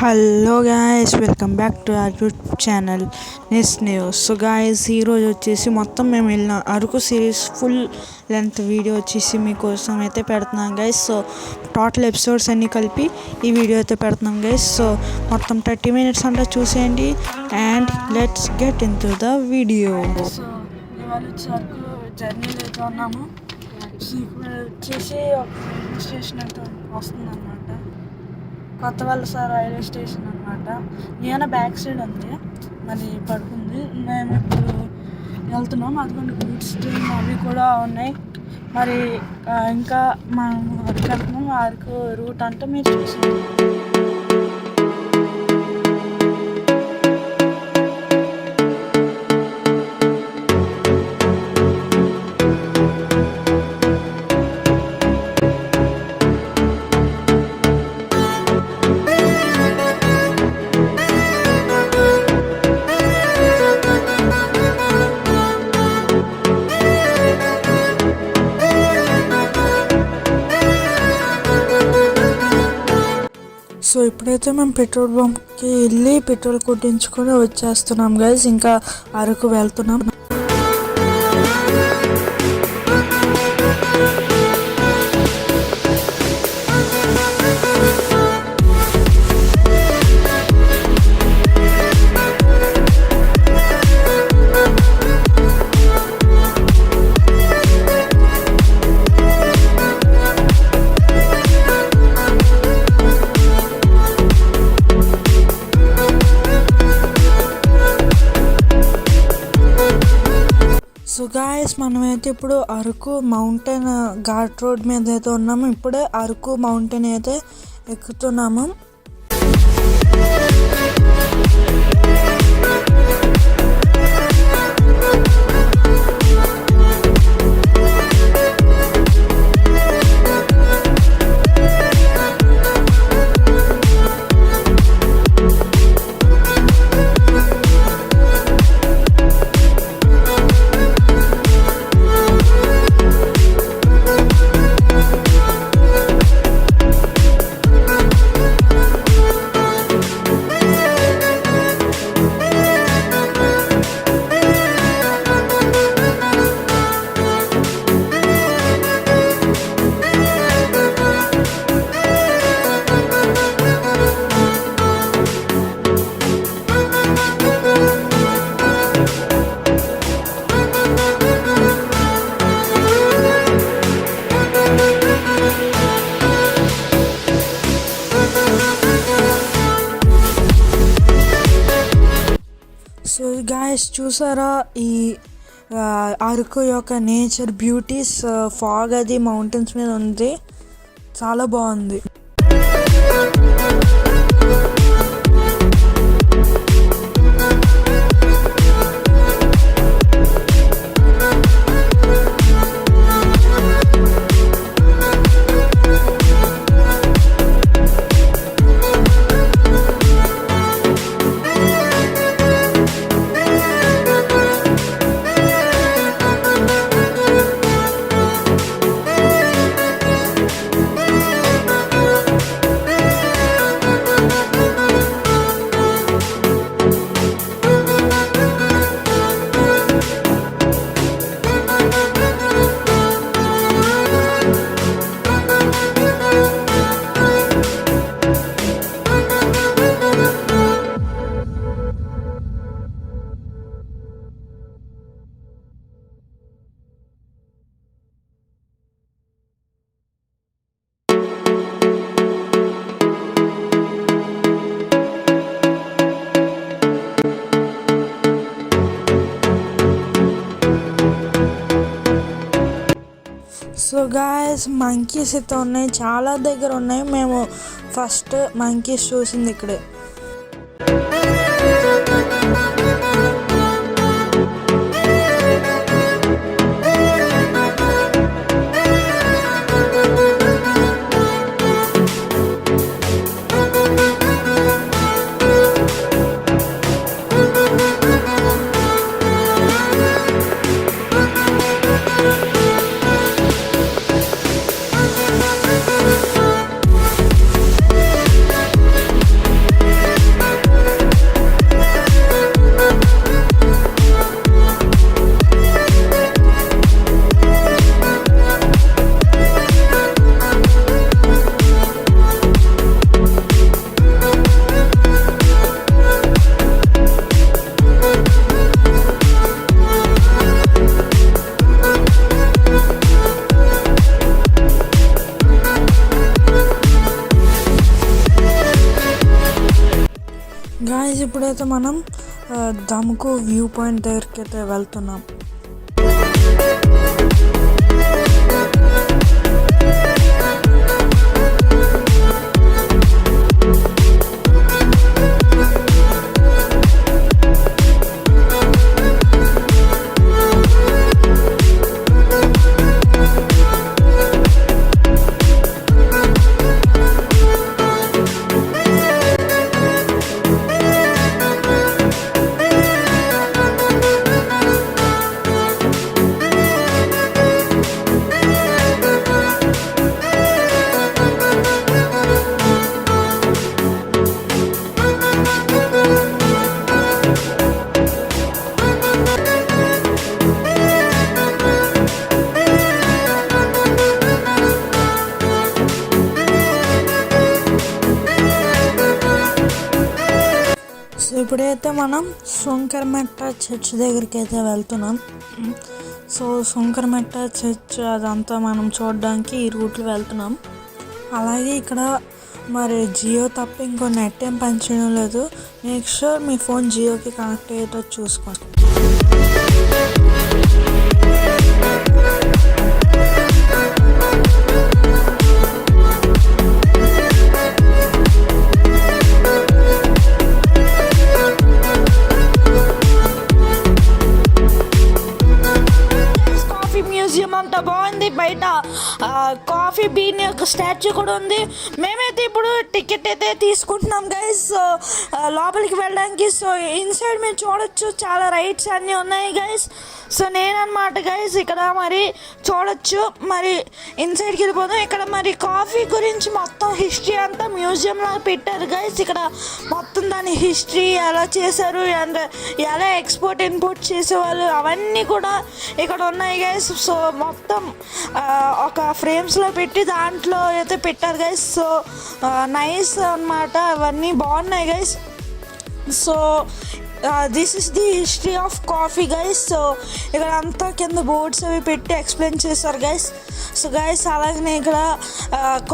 Hello guys, welcome back to our YouTube channel next news. So guys, ఈరోజు వచ్చేసి మొత్తం మేము వెళ్ళిన Araku series full length video వచ్చేసి మీకోసం అయితే పెడుతున్నాం గైస్. సో టోటల్ ఎపిసోడ్స్ అన్నీ కలిపి ఈ వీడియో అయితే పెడుతున్నాం గైస్. సో మొత్తం 30 minutes అంతా చూసేయండి and let's get in to the video. So ఇవాళ అరకు జర్నీలో అయితే ఉన్నాము. ఇప్పుడు వచ్చేసి ఒక రైల్వే స్టేషన్ అయితే వస్తుంది అనమాట. కొత్త వలస రైల్వే స్టేషన్ అనమాట. ఈయన బ్యాక్ సైడ్ ఉంది, మరి పడుకుంది. మేము ఇప్పుడు వెళ్తున్నాం. అదిగోండి గూడ్స్ ట్రైన్ అవి కూడా ఉన్నాయి. మరి ఇంకా మనం అరకు వెళ్తున్నాం. అరకు రూట్ అంటే మీరు చూసారు. సో ఇప్పుడైతే మేము పెట్రోల్ బంక్కి వెళ్ళి పెట్రోల్ కొట్టించుకొని వచ్చేస్తున్నాం గైస్. ఇంకా అరకు వెళ్తున్నాం. సో గాయస్, మనమైతే ఇప్పుడు అరకు మౌంటైన్ ఘాట్ రోడ్ మీద అయితే ఉన్నాము. ఇప్పుడే అరకు మౌంటైన్ అయితే ఎక్కుతున్నాము. సో గాయస్, చూసారా ఈ అరకు యొక్క నేచర్ బ్యూటీస్? ఫాగ్ అది మౌంటైన్స్ మీద ఉంది, చాలా బాగుంది. సో గాయస్, మంకీస్ అయితే ఉన్నాయి, చాలా దగ్గర ఉన్నాయి. మేము ఫస్ట్ మంకీస్ చూసింది ఇక్కడే. గాయస్ ఇప్పుడైతే మనం దమ్కు వ్యూ పాయింట్ దగ్గరికి అయితే వెళ్తున్నాం. సో ఇప్పుడైతే మనం శంకరమెట్ట చర్చ్ దగ్గరికి అయితే వెళ్తున్నాం. సో శంకరమెట్ట చర్చ్ అదంతా మనం చూడడానికి ఈ రూట్లో వెళ్తున్నాం. అలాగే ఇక్కడ మరి జియో తప్ప ఇంకో నెట్ ఏం పనిచేయడం లేదు. మేక్ షూర్ మీ ఫోన్ జియోకి కనెక్ట్ అయ్యేటట్టు చూసుకోండి. మ్యూజియం అంతా బాగుంది. బయట కాఫీ బీన్ యొక్క స్టాచ్యూ కూడా ఉంది. మేమైతే ఇప్పుడు టికెట్ అయితే తీసుకుంటున్నాం గైస్ లోపలికి వెళ్ళడానికి. సో ఇన్సైడ్ మీరు చూడొచ్చు, చాలా రైట్స్ అన్నీ ఉన్నాయి గైస్. సో నేనన్నమాట గైస్ ఇక్కడ మరి చూడొచ్చు. మరి ఇన్సైడ్కి వెళ్ళిపోదాం. ఇక్కడ మరి కాఫీ గురించి మొత్తం హిస్టరీ అంతా మ్యూజియంలో పెట్టారు గైస్. ఇక్కడ మొత్తం దాని హిస్టరీ ఎలా చేశారు అండ్ ఎలా ఎక్స్పోర్ట్ ఇంపోర్ట్ చేసేవాళ్ళు అవన్నీ కూడా ఇక్కడ ఉన్నాయి గైస్. సో మొత్తం ఒక ఫ్రేమ్స్లో పెట్టి దాంట్లో అయితే పెట్టారు గైస్. సో నైస్ అన్నమాట, అవన్నీ బాగున్నాయి guys. So this is the history of coffee guys. So ఇక్కడ అంతా కింద బోర్డ్స్ అవి పెట్టి ఎక్స్ప్లెయిన్ చేశారు గైస్. సో గైస్ అలాగనే ఇక్కడ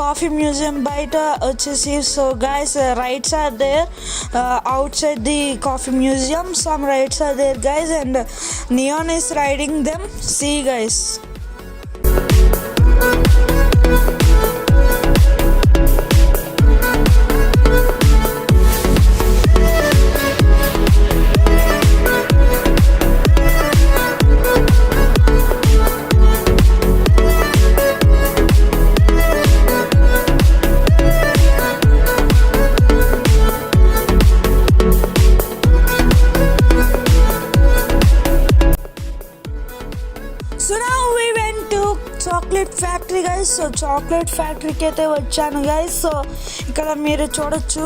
కాఫీ మ్యూజియం బయట వచ్చేసి so guys rides are there outside the coffee museum. Some rides are there guys and Niyan is రైడింగ్ them. See guys. Chocolate factory guys. So chocolate ఫ్యాక్టరీకి అయితే వచ్చాను guys. So ఇక్కడ మీరు చూడొచ్చు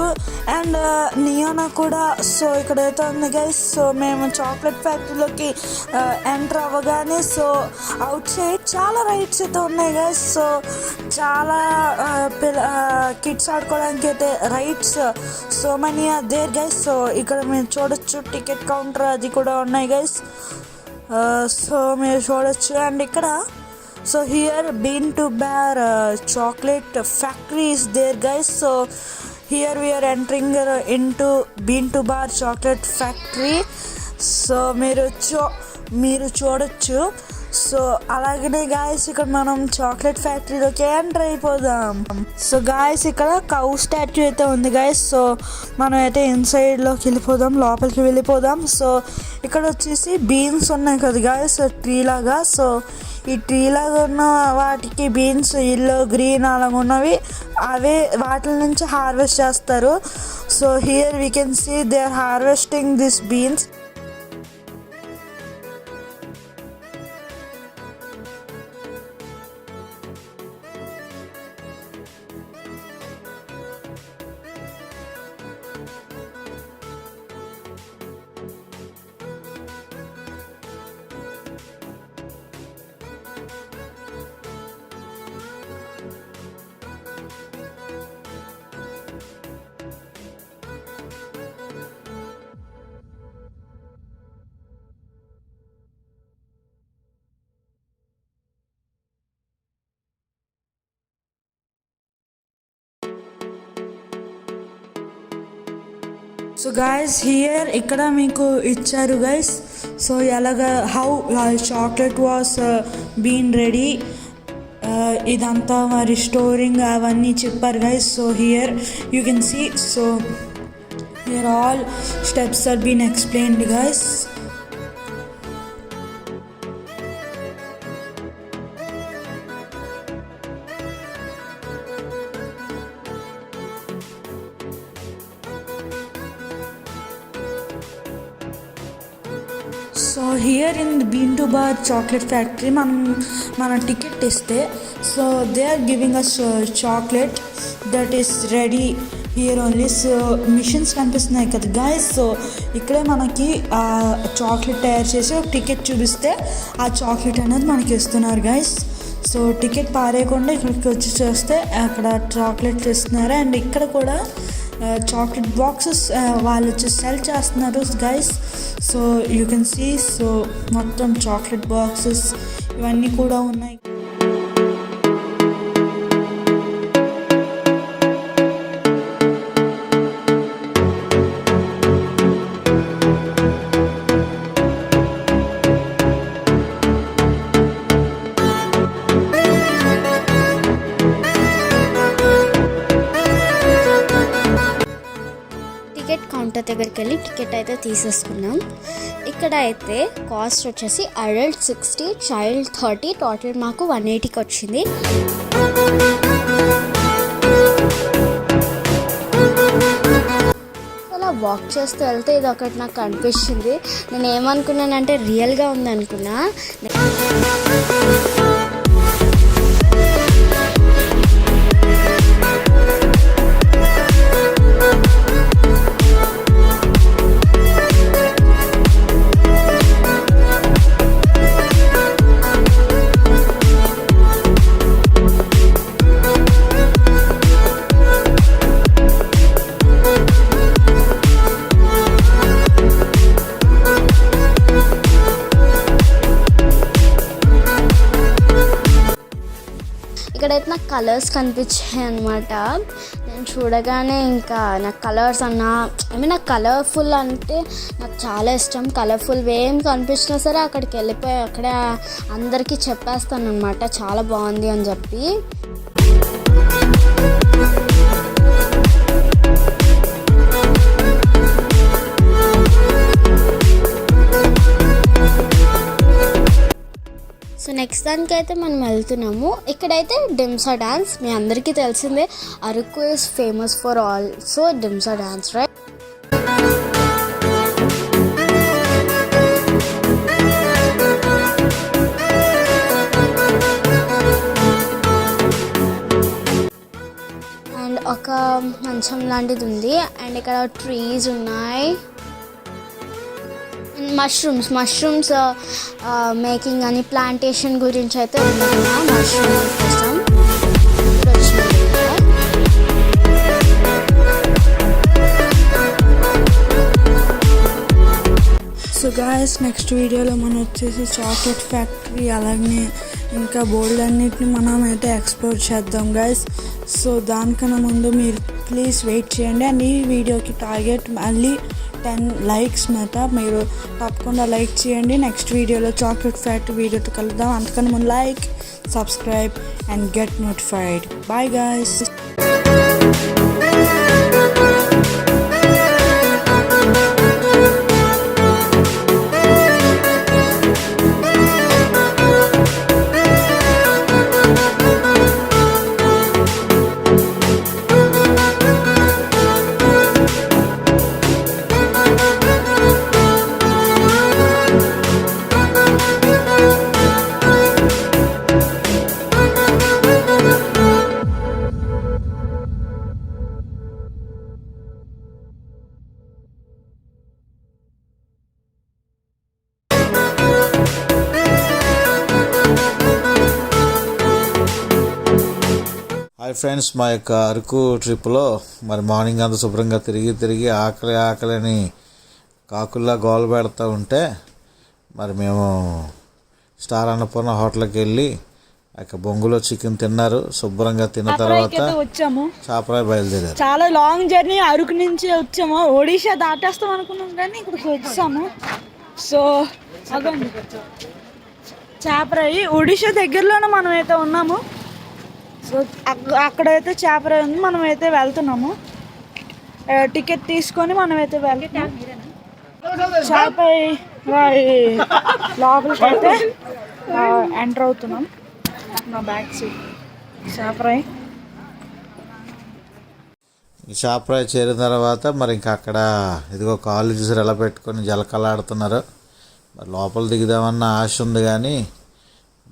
అండ్ నియోనా కూడా సో ఇక్కడైతే ఉంది గైస్. సో మేము చాక్లెట్ ఫ్యాక్టరీలోకి ఎంటర్ అవ్వగానే సో అవుట్ సైడ్ చాలా రైడ్స్ అయితే ఉన్నాయి గైస్. సో చాలా కిడ్స్ ఆడుకోవడానికి అయితే rides so many are there guys. So ఇక్కడ మీరు చూడొచ్చు టికెట్ కౌంటర్ అది కూడా ఉన్నాయి గైస్. సో మీరు చూడొచ్చు అండ్ ఇక్కడ so here bean to bar chocolate factory is there guys. So here we are entering into bean to bar chocolate factory. So మీరు చూడొచ్చు. సో అలాగనే గాయస్ ఇక్కడ మనం చాక్లెట్ ఫ్యాక్టరీలోకి ఎంటర్ అయిపోదాం. సో గాయస్ ఇక్కడ కౌ స్టాచ్యూ అయితే ఉంది గాయస్. సో మనం అయితే ఇన్సైడ్లోకి వెళ్ళిపోదాం, లోపలికి వెళ్ళిపోదాం. సో ఇక్కడ వచ్చేసి బీన్స్ ఉన్నాయి కదా గాయస్ ట్రీ లాగా. సో ఈ ట్రీ లాగా ఉన్న వాటికి బీన్స్ ఎల్లో గ్రీన్ అలాగ ఉన్నవి అవే వాటి నుంచి హార్వెస్ట్ చేస్తారు. So here we can see they are harvesting this beans. So guys here ఇక్కడ మీకు ఇచ్చారు గైస్. సో ఎలాగా how chocolate was been ready, ఇదంతా మరి స్టోరింగ్ అవన్నీ చెప్పారు guys. So here you can see. So here all steps are been explained guys. So here in the bean to bar chocolate factory మన ticket ఇస్తే so they are giving us chocolate that is ready here only. So machines కనిపిస్తున్నాయి కదా guys. So ఇక్కడే మనకి ఆ chocolate తయారు చేసి ఒక టికెట్ చూపిస్తే ఆ చాక్లెట్ అనేది మనకి ఇస్తున్నారు గాయస్. సో టికెట్ పారేయకుండా ఇక్కడికి వచ్చి చూస్తే అక్కడ చాక్లెట్ ఇస్తున్నారు. అండ్ ఇక్కడ కూడా చాక్లెట్ బాక్సెస్ వాళ్ళు వచ్చి సెల్ చేస్తున్నారు guys. So you can see. So మొత్తం చాక్లెట్ బాక్సెస్ ఇవన్నీ కూడా ఉన్నాయి. టికెట్ కౌంటర్ దగ్గరికి వెళ్ళి టికెట్ అయితే తీసేసుకున్నాం. ఇక్కడ అయితే కాస్ట్ వచ్చేసి అడల్ట్ 60, చైల్డ్ 30, టోటల్ మాకు 180కి వచ్చింది. అలా వాక్ చేస్తూ వెళ్తే ఇది ఒకటి నాకు అనిపించింది. నేను ఏమనుకున్నానంటే రియల్గా ఉంది అనుకున్నా. ఇక్కడైతే నాకు కలర్స్ కనిపించాయి అనమాట. నేను చూడగానే ఇంకా నాకు కలర్స్ నాకు కలర్ఫుల్ అంటే నాకు చాలా ఇష్టం. కలర్ఫుల్ ఏం కనిపించినా సరే అక్కడికి వెళ్ళిపోయి అక్కడే అందరికీ చెప్పేస్తాను అనమాట చాలా బాగుంది అని చెప్పి. సో నెక్స్ట్ దానికి అయితే మనం వెళ్తున్నాము. ఇక్కడైతే డింసా డ్యాన్స్ మీ అందరికీ తెలిసిందే. Araku is famous for also Dhimsa dance, right? And ఒక మంచం లాంటిది ఉంది. అండ్ ఇక్కడ ట్రీస్ ఉన్నాయి. మష్రూమ్స్ మేకింగ్ అని ప్లాంటేషన్ గురించి అయితే ఉన్నా మష్రూమ్ కోసం. సో గాయస్ నెక్స్ట్ వీడియోలో మనం వచ్చేసి చాక్లెట్ ఫ్యాక్టరీ అలాగే ఇంకా బోల్డ్ అన్నిటిని మనం అయితే ఎక్స్ప్లోర్ చేద్దాం గాయస్. సో దానికన్నా ముందు మీరు ప్లీజ్ వెయిట్ చేయండి. అండ్ ఈ వీడియోకి టార్గెట్ మళ్ళీ 10 likes మాట. మీరు తప్పకుండా లైక్ చేయండి. నెక్స్ట్ వీడియోలో చాక్లెట్ ఫ్యాక్టరీ వీడియోతో కలుద్దాం. అంతకన్నా ముందు like, subscribe and get notified. Bye guys. Hi friends, మా యొక్క అరకు ట్రిప్లో మరి మార్నింగ్ అంతా శుభ్రంగా తిరిగి ఆకలిని కాకుల్లా గోల పెడతా ఉంటే మరి మేము స్టార్ అన్నపూర్ణ హోటల్కి వెళ్ళి బొంగులో చికెన్ తిన్నారు. శుభ్రంగా తిన్న తర్వాత వచ్చాము, చాపరాయి బయలుదేరారు. చాలా లాంగ్ జర్నీ, అరకు నుంచి వచ్చాము. ఒడిషా దాటేస్తాం అనుకున్నాం కానీ ఇక్కడికి వచ్చాము. సో అదండి చాపరాయి. ఒడిషా దగ్గరలోనే మనం అయితే ఉన్నాము. సో అక్కడైతే చాపరాయి ఉంది, మనం అయితే వెళ్తున్నాము. టికెట్ తీసుకొని మనం అయితే వెళ్తున్నాం. చాపరాయి లోపలికి అయితే ఎంటర్ అవుతున్నాం. నా బ్యాక్ సీట్ చాపరాయి. చాపరాయి చేరిన తర్వాత మరి ఇంకా అక్కడ ఇదిగో కాళ్ళు చూసారు ఎలా పెట్టుకొని జలకలాడుతున్నారు. మరి లోపల దిగుదామన్న ఆశ ఉంది కానీ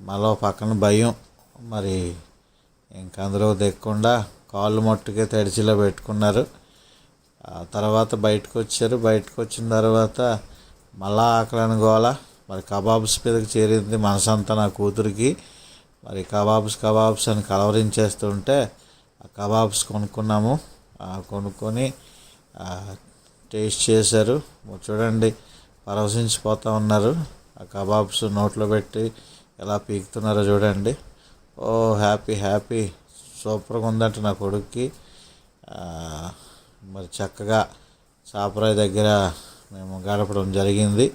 మళ్ళీ పక్కన భయం. మరి ఇంకా అందులో దిగకుండా కాళ్ళు మట్టుకే తడిచిలో పెట్టుకున్నారు. ఆ తర్వాత బయటకు వచ్చారు. బయటకు వచ్చిన తర్వాత మళ్ళా ఆకలిని గోల. మరి కబాబ్స్ మీదకి చేరింది మనసంతా నా కూతురికి. మరి కబాబ్స్ అని కలవరించేస్తుంటే ఆ కబాబ్స్ కొనుక్కున్నాము. కొనుక్కొని టేస్ట్ చేశారు. చూడండి పరవశించిపోతూ ఉన్నారు. ఆ కబాబ్స్ నోట్లో పెట్టి ఎలా పీకుతున్నారో చూడండి. ఓ హ్యాపీ సూపర్గా ఉందంట నా కొడుక్కి. మరి చక్కగా చాపరాయి దగ్గర మేము గడపడం జరిగింది.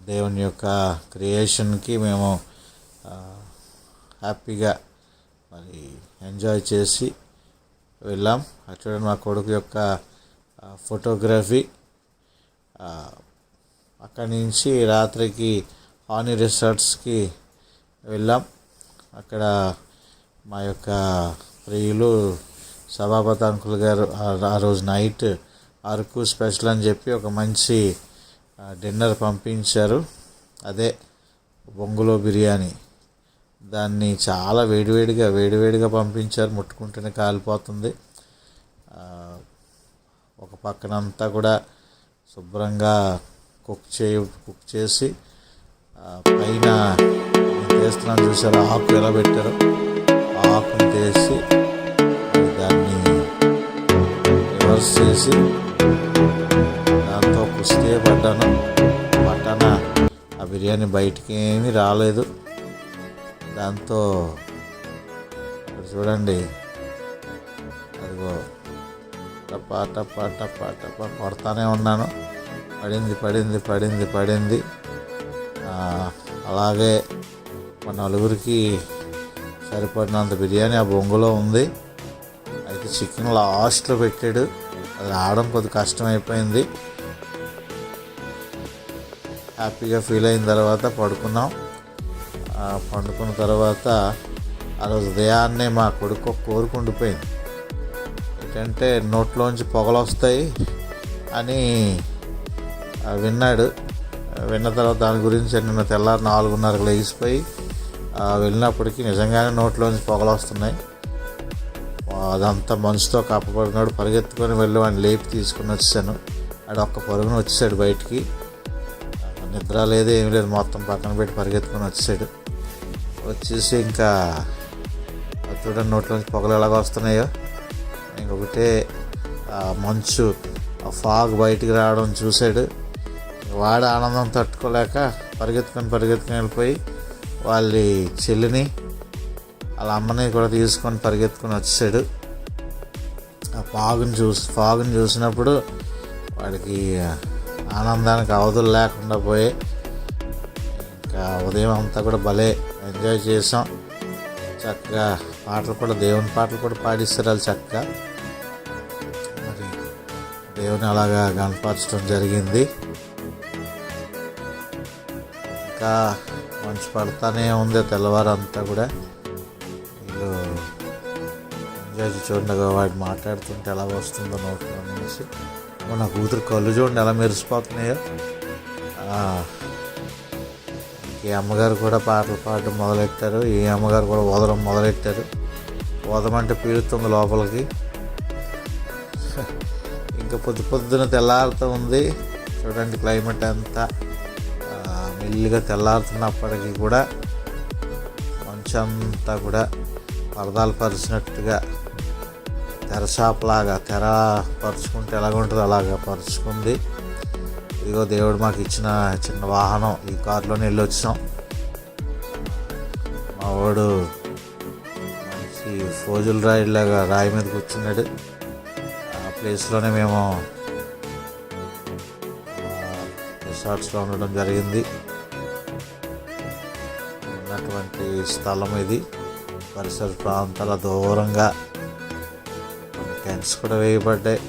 దేవుని యొక్క క్రియేషన్కి మేము హ్యాపీగా మరి ఎంజాయ్ చేసి వెళ్ళాం. చూడండి మా కొడుకు యొక్క ఫోటోగ్రఫీ. అక్కడి నుంచి రాత్రికి హానీ రిసార్ట్స్కి వెళ్ళాం. అక్కడ మా యొక్క ప్రియులు సభాపతి అంకుల్ గారు ఆ రోజు నైట్ అరకు స్పెషల్ అని చెప్పి ఒక మంచి డిన్నర్ పంపించారు. అదే బొంగులో బిర్యానీ. దాన్ని చాలా వేడివేడిగా పంపించారు. ముట్టుకుంటేనే కాలిపోతుంది. ఒక పక్కనంతా కూడా శుభ్రంగా కుక్ చేసి పైన తీస్తున్నాను చూసారు, ఆకు ఎలా పెట్టారో ఆకుని తీసి దాన్ని రివర్స్ చేసి దాంతో కుస్తీ పడ్డాను. ఆ బిర్యానీ బయటికి ఏమీ రాలేదు. దాంతో చూడండి అదిగో టపా కొడతానే ఉన్నాను. పడింది. అలాగే మా నలుగురికి సరిపడినంత బిర్యానీ ఆ బొంగులో ఉంది. అయితే చికెన్ లాస్ట్లో పెట్టాడు. అది రావడం కొద్ది కష్టమైపోయింది. హ్యాపీగా ఫీల్ అయిన తర్వాత పడుకున్నాం. పండుకున్న తర్వాత ఆ రోజు ఉదయాన్నే మా కొడుకు కోరుకుండిపోయింది. ఏంటంటే నోట్లోంచి పొగలు వస్తాయి అని విన్నాడు. విన్న తర్వాత దాని గురించి నిన్న తెల్లారి 4:30కు లేచిపోయి వెళ్ళినప్పటికీ నిజంగానే నోట్లోంచి పొగలు వస్తున్నాయి. అదంతా మంచుతో కప్పబడినాడు. పరిగెత్తుకొని వెళ్ళి వాడిని లేపి తీసుకుని వచ్చాను. ఆడు ఒక్క పరుగున వచ్చేసాడు బయటికి. నిద్ర లేదు ఏమీ లేదు, మొత్తం పక్కన పెట్టి పరిగెత్తుకొని వచ్చేసి ఇంకా చూడండి నోట్లోంచి పొగలు ఎలాగ వస్తున్నాయో. ఇంకొకటే మంచు ఫాగ్ బయటికి రావడం చూశాడు. వాడు ఆనందం తట్టుకోలేక పరిగెత్తుకొని వెళ్ళిపోయి వాళ్ళ చెల్లిని వాళ్ళ అమ్మని కూడా తీసుకొని పరిగెత్తుకొని వచ్చేసాడు. ఆ ఫాగుని చూసినప్పుడు వాడికి ఆనందానికి అవధులు లేకుండా పోయి ఇంకా ఉదయం అంతా కూడా భలే ఎంజాయ్ చేసాం. చక్కగా దేవుని పాటలు కూడా పాడిస్తారు వాళ్ళు చక్కగా. మరి దేవుని అలాగా కనపరచడం జరిగింది. ఇంకా మంచు పడతానే ఉంది తెల్లవారంతా కూడా. వీళ్ళు ఎంజాయ్ చూడండి, వాడు మాట్లాడుతుంటే ఎలా వస్తుందో నోట్లో అనేసి. నా కూతురు కళ్ళు చూడండి ఎలా మెరిసిపోతున్నాయో. ఈ అమ్మగారు కూడా పాటలు పాడడం మొదలెట్టారు. ఈ అమ్మగారు కూడా ఊదడం మొదలెట్టారు. ఊదమంటే పీలుతుంది లోపలికి. ఇంకా పొద్దున తెల్లారుతూ ఉంది. చూడండి క్లైమేట్ అంతా మెల్లిగా తెల్లారుతున్నప్పటికీ కూడా మంచంతా కూడా పరదాలు పరిచినట్టుగా తెరచాపలాగా తెర పరుచుకుంటే ఎలాగుంటుందో అలాగా పరుచుకుంది. ఇదిగో దేవుడు మాకు ఇచ్చిన చిన్న వాహనం, ఈ కారులోనే వెళ్ళి వచ్చాం. మా మా వాడు మంచి ఫోజుల రాయిలాగా రాయి మీద కూర్చున్నాడు. ఆ ప్లేస్లోనే మేము రిసార్ట్స్లో ఉండడం జరిగింది. ఉన్నటువంటి స్థలం ఇది. పరిసర ప్రాంతాల దూరంగా టెంట్స్ కూడా వేయబడ్డాయి.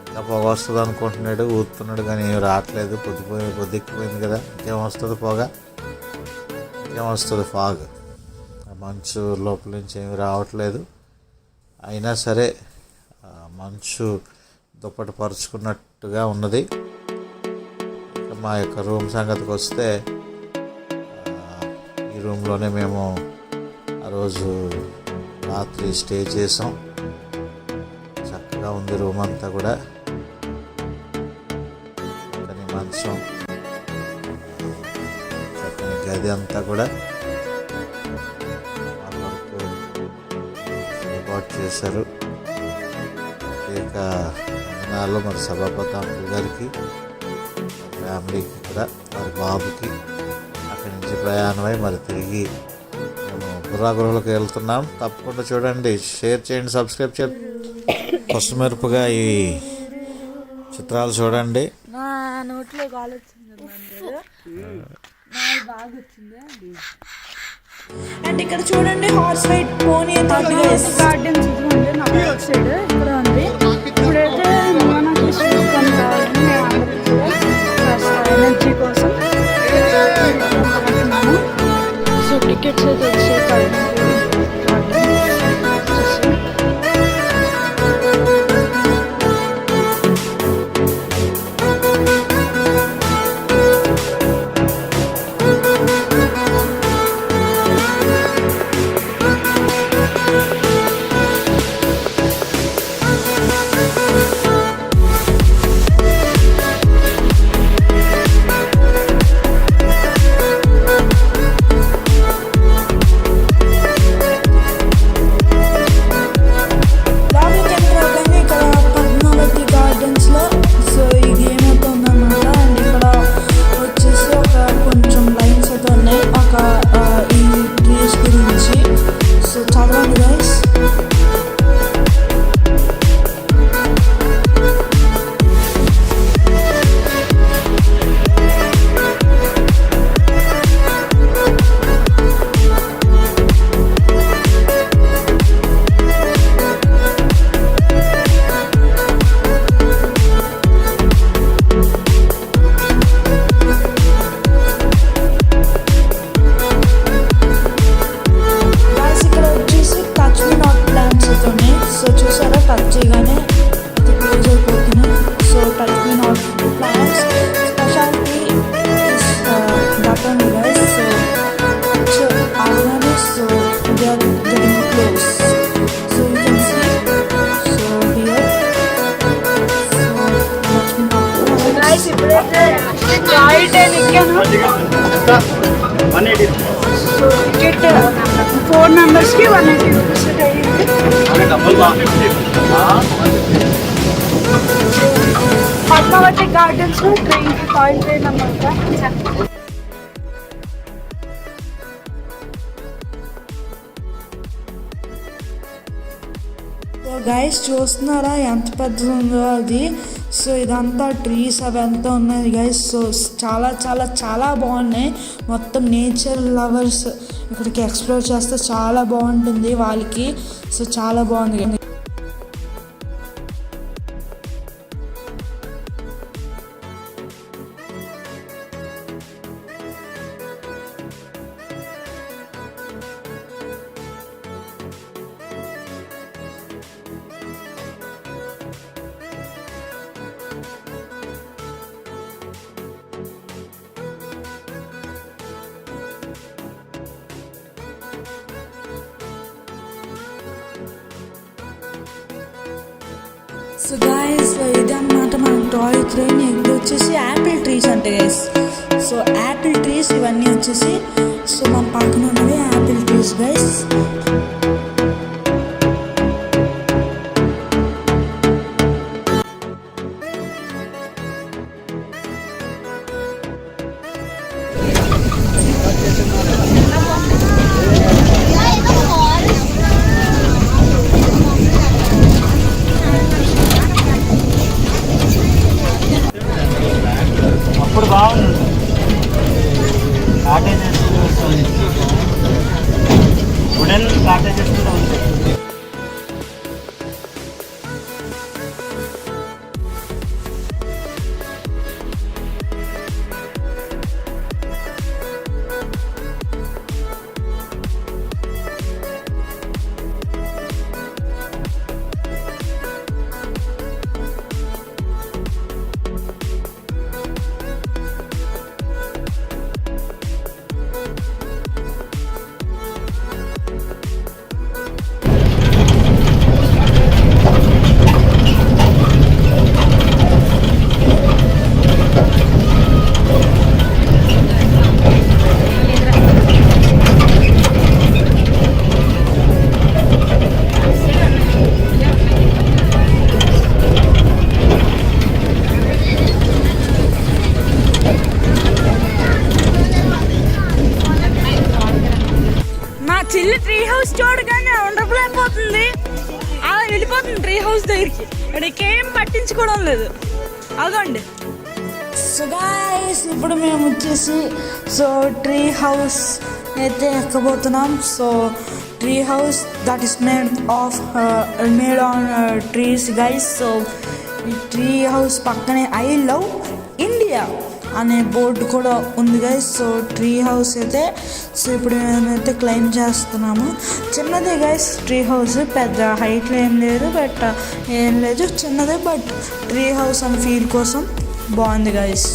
ఇంకా పొగ వస్తుంది అనుకుంటున్నాడు, ఊరుతున్నాడు, కానీ ఏం రావట్లేదు. పొద్దుెక్కిపోయింది కదా, ఇంకేం వస్తుంది పొగ, ఇంకేం వస్తుంది ఫాగ్. మంచు లోపల నుంచి ఏమి రావట్లేదు. అయినా సరే మంచు దుప్పటి పరుచుకున్నట్టుగా ఉన్నది. మా యొక్క రూమ్ సంగతికి వస్తే ఈ రూమ్లోనే మేము ఆ రోజు రాత్రి స్టే చేసాం. చక్కగా ఉంది రూమ్ అంతా కూడా. చక్కని మంచం, చక్కని గది అంతా కూడా వాళ్ళకు ఏర్పాటు చేశారు. ప్రత్యేక వందనాలు మరి సభాపతి అంకుల్ గారికి, ఫ్యామిలీకి కూడా, వారి బాబుకి. అక్కడి నుంచి ప్రయాణమై మరి తిరిగి మేము బుర్రా గృహలకు వెళ్తున్నాం. తప్పకుండా చూడండి, షేర్ చేయండి, సబ్స్క్రైబ్ చేయండి. కొసమెరుపుగా ఈ చిత్రాలు చూడండి. నా నోట్లో గాలి వచ్చింది, బాగా వచ్చింది. అండ్ ఇక్కడ చూడండి హార్స్ రైడ్ పోనీ గార్డెన్స్ ఉంది నా బ్యాక్ సైడ్ ఇక్కడ ఉంది. ఇప్పుడైతే మనకి ఎనర్జీ కోసం సో టికెట్స్ అయితే వచ్చాయి. టికెట్ 4 మెంబర్స్కి 180 rupees Padmavathi Gardens train toy train అన్నమాట. సో గైస్ చూస్తున్నారా ఎంత పెద్దది ఉందో అది. సో ఇదంతా ట్రీస్ అవి ఎంత ఉన్నాయి గైస్. సో చాలా చాలా చాలా బాగున్నాయి. మొత్తం నేచర్ లవర్స్ ఇక్కడికి ఎక్స్ప్లోర్ చేస్తే చాలా బాగుంటుంది వాళ్ళకి. సో చాలా బాగుంది. సో గాయస్ ఇది అన్నమాట మన టాయ్ ట్రైన్. ఇది వచ్చేసి యాపిల్ ట్రీస్ అంటే గైస్. సో యాపిల్ ట్రీస్ ఇవన్నీ వచ్చేసి సో మన పక్కన ఉన్నవి యాపిల్ ట్రీస్ గైస్. పట్టించుకోవడం లేదు. అదండి. సో గాయ్స్ ఇప్పుడు మేము వచ్చేసి ట్రీ హౌస్ అయితే ఎక్కబోతున్నాం. Tree house that is made on trees guys. ఈ ట్రీ హౌస్ పక్కనే ఐ లవ్ ఇండియా అనే బోర్డు కూడా ఉంది గైస్. ట్రీ హౌస్ అయితే ఇప్పుడు మేమైతే క్లైమ్ చేస్తున్నాము. చిన్నదే గైస్ ట్రీ హౌస్, పెద్ద హైట్లో ఏం లేదు, చిన్నదే. బట్ ట్రీ హౌస్ అనే ఫీల్ కోసం బాగుంది guys.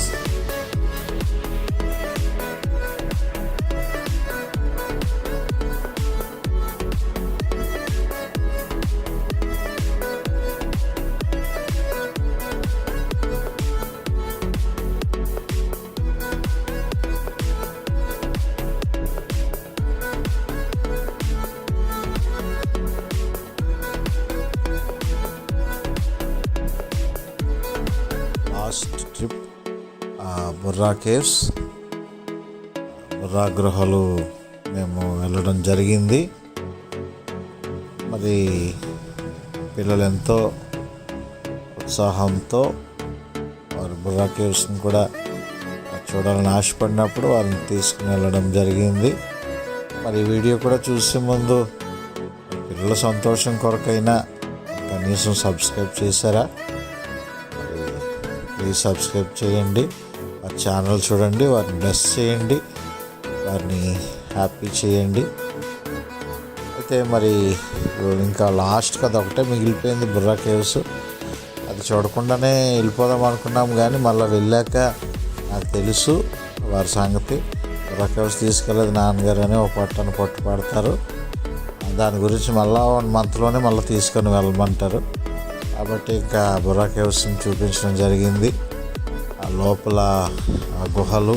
Last trip Borra caves, Borra గృహాలు మేము వెళ్ళడం జరిగింది. మరి పిల్లలు ఎంతో ఉత్సాహంతో వారు బుర్రా కేవ్స్ని కూడా చూడాలని ఆశపడినప్పుడు వారిని తీసుకుని వెళ్ళడం జరిగింది. మరి ఈ వీడియో కూడా చూసే ముందు పిల్లల సంతోషం కొరకైనా కనీసం సబ్స్క్రైబ్ చేశారా? ప్లీజ్ సబ్స్క్రైబ్ చేయండి, వారి ఛానల్ చూడండి, వారిని బ్లెస్ చేయండి, వారిని హ్యాపీ చేయండి. అయితే మరి ఇంకా లాస్ట్ కదా ఒకటే మిగిలిపోయింది బుర్రా కేవ్స్. అది చూడకుండానే వెళ్ళిపోదాం అనుకున్నాం, కానీ మళ్ళీ వెళ్ళాక నాకు తెలుసు వారి సంగతి. బుర్రా కేవ్స్ తీసుకెళ్ళేది నాన్నగారు అని ఒక పట్టు పడతారు. దాని గురించి మళ్ళీ 1 మంత్లోనే మళ్ళీ తీసుకొని వెళ్ళమంటారు. కాబట్టి ఇంకా బుర్రా కేవ్స్ని చూపించడం జరిగింది. ఆ లోపల గుహలు,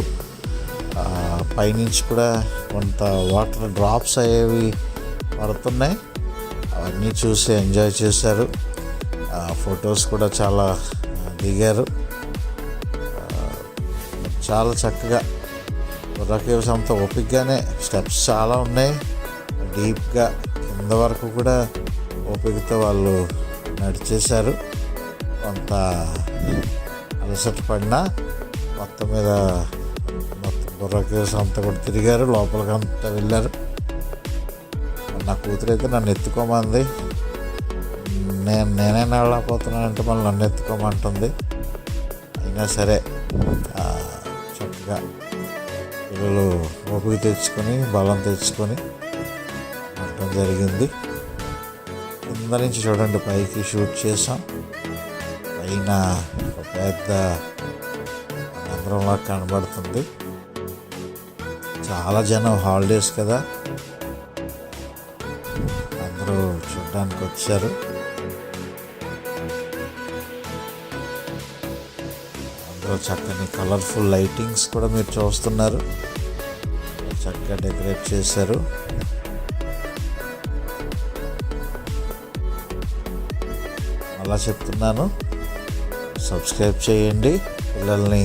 పైనుంచి కూడా కొంత వాటర్ డ్రాప్స్ అయ్యేవి పడుతున్నాయి. అవన్నీ చూసి ఎంజాయ్ చేశారు. ఫొటోస్ కూడా చాలా దిగారు. చాలా చక్కగా బుర్రా కేవ్స్ అంతా ఓపికగానే, స్టెప్స్ చాలా ఉన్నాయి, డీప్గా కింద వరకు కూడా ఓపికతో వాళ్ళు నడిచేశారు. కొంత అలసట పడినా మొత్తం బుర్రా కేవ్స్ అంతా కూడా తిరిగారు, లోపలికి అంతా వెళ్ళారు. నా కూతురు అయితే నన్ను ఎత్తుకోమంది. నేనే వెళ్ళకపోతున్నానంటే మళ్ళీ నన్ను ఎత్తుకోమంటుంది. అయినా సరే చక్కగా పిల్లలు ఓపిక తెచ్చుకొని బలం తెచ్చుకొని ఉండటం జరిగింది. కింద నుంచి చూడండి, పైకి షూట్ చేసాం. పైన ఒక పెద్ద మందిరంలా కనబడుతుంది. చాలా జనం, హాలిడేస్ కదా, అందరూ చూడడానికి వచ్చారు. అందులో చక్కని కలర్ఫుల్ లైటింగ్స్ కూడా మీరు చూస్తున్నారు. చక్కగా డెకరేట్ చేశారు. అలా చెప్తున్నాను, సబ్స్క్రైబ్ చేయండి, పిల్లల్ని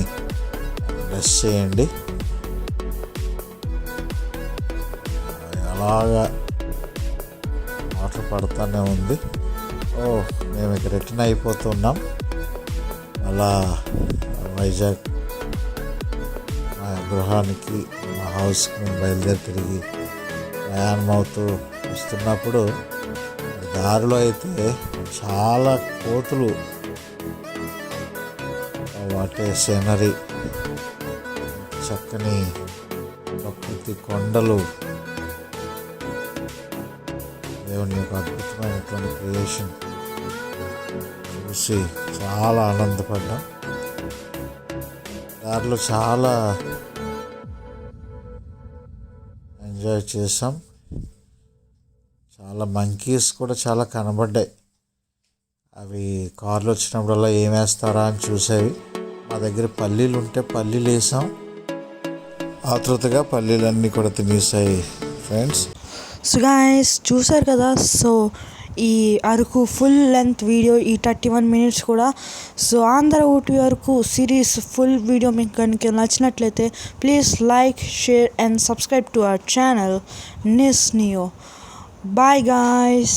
బ్లెస్ చేయండి. అలాగా వాటర్ పడుతూనే ఉంది. మేము ఇక్కడ రిటర్న్ అయిపోతున్నాం. అలా వైజాగ్ మా గృహానికి, మా హౌస్కి మేము బయలుదేరి తిరిగి ప్రయాణం అవుతూ వస్తున్నప్పుడు దారిలో అయితే చాలా కోతులు, వాటే సీనరీ, చక్కని ప్రకృతి, కొండలు, దేవుని యొక్క అద్భుతమైనటువంటి క్రియేషన్ చూసి చాలా ఆనందపడ్డాం. దారిలో చాలా ఎంజాయ్ చేసాం. చాలా మంకీస్ కూడా చాలా కనబడ్డాయి. అవి కార్లు వచ్చినప్పుడల్లా ఏం వేస్తారా అని చూసేవి. మా దగ్గర పల్లీలు ఉంటే పల్లీలు వేసాం. ఆతృతగా పల్లీలన్నీ కూడా తినేసాయి ఫ్రెండ్స్. సో గాయ్స్ చూసారు కదా. ఈ అరకు ఫుల్ లెంత్ వీడియో, ఈ 31 minutes కూడా. Andhra Ooty Araku series full video మీకు కనుక నచ్చినట్లయితే please like, share and subscribe to our channel నిస్ నియో. Bye guys.